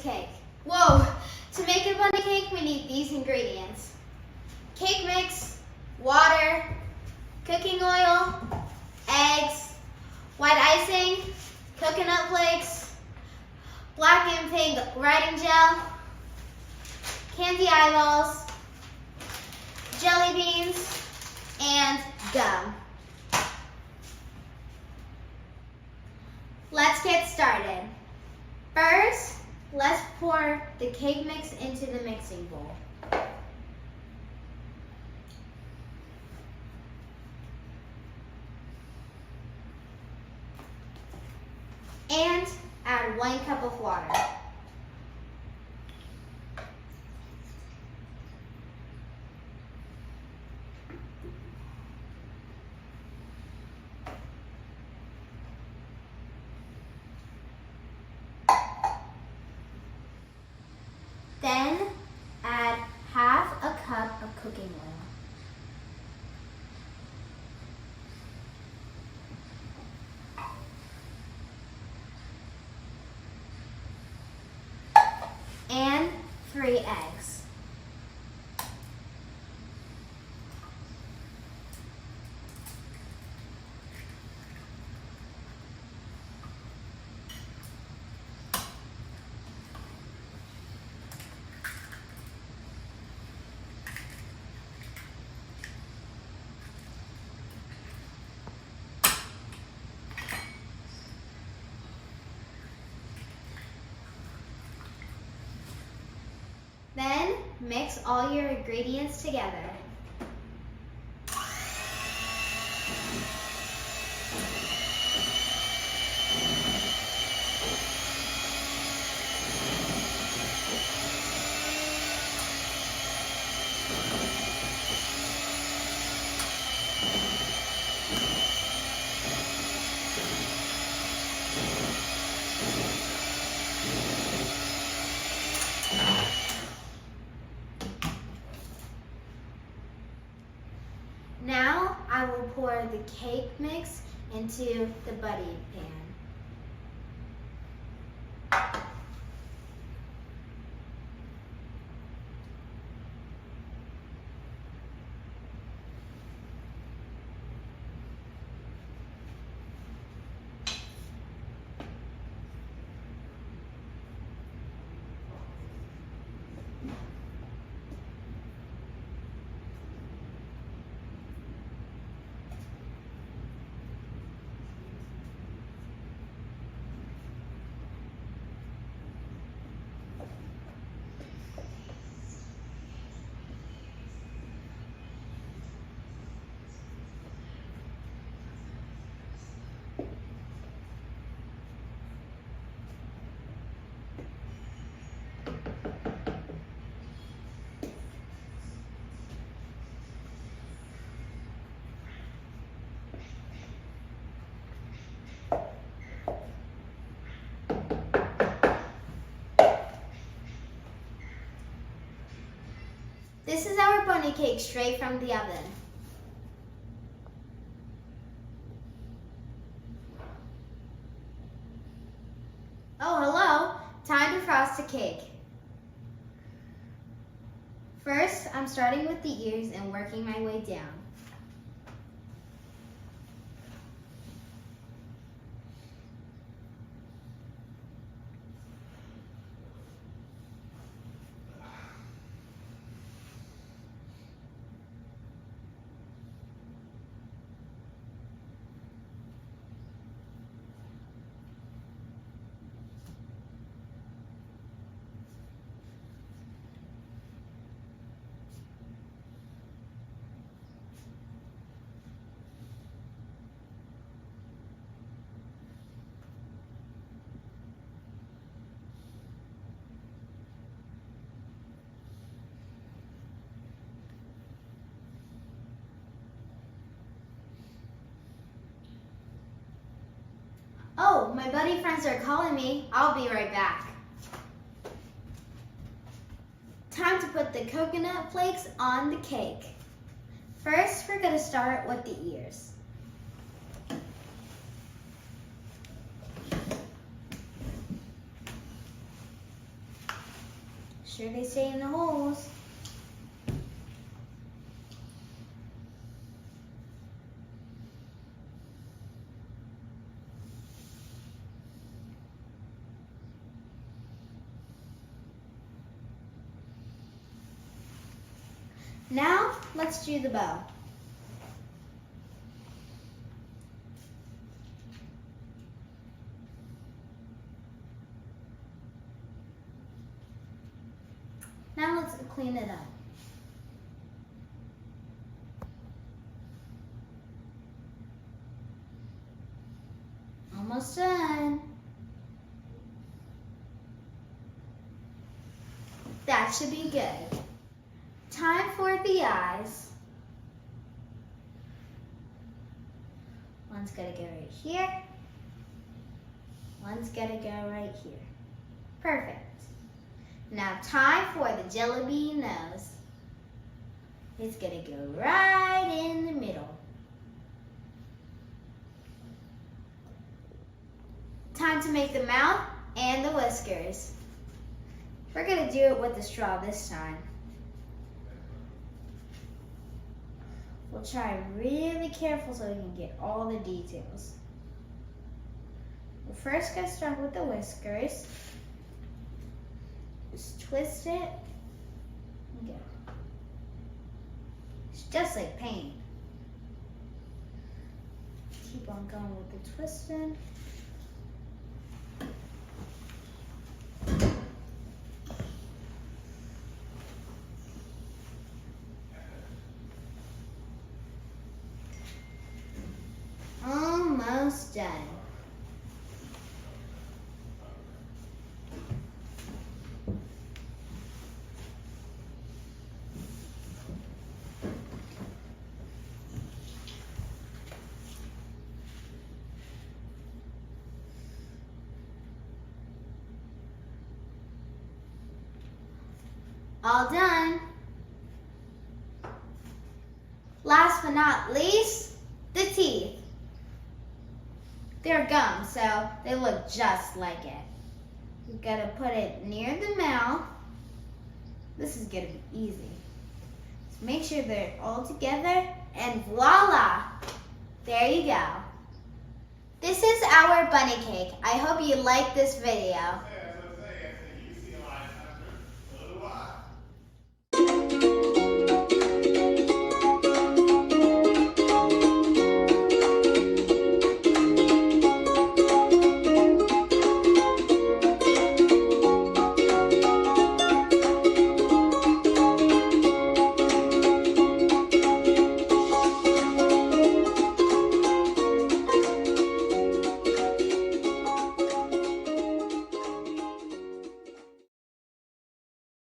cake. Whoa! To make a bunny cake, we need these ingredients: cake mix, water, cooking oil, eggs, white icing, coconut flakes, black and pink writing gel, candy eyeballs, jelly beans, and gum. Let's get started. First, let's pour the cake mix into the mixing bowl. And add 1 cup of water. Then add half a cup of cooking oil. And 3 eggs. Then mix all your ingredients together. Now I will pour the cake mix into the buddy pan. This is our bunny cake straight from the oven. Oh, hello. Time to frost the cake. First, I'm starting with the ears and working my way down. Oh, my buddy friends are calling me. I'll be right back. Time to put the coconut flakes on the cake. First, we're going to start with the ears. sure they stay in the holes. Now, let's do the bow. Now let's clean it up. Almost done. That should be good. Time for the eyes. One's gonna go right here. One's gonna go right here. Perfect. Now time for the jelly bean nose. It's gonna go right in the middle. Time to make the mouth and the whiskers. We're gonna do it with the straw this time. We'll try really careful so we can get all the details. We're first gonna start with the whiskers. Just twist it and go. It's just like paint. Keep on going with the twisting. Almost done. All done. Last but not least, the teeth. They're gum, so they look just like it. You gotta put it near the mouth. This is gonna be easy. So make sure they're all together, and voila! There you go. This is our bunny cake. I hope you liked this video.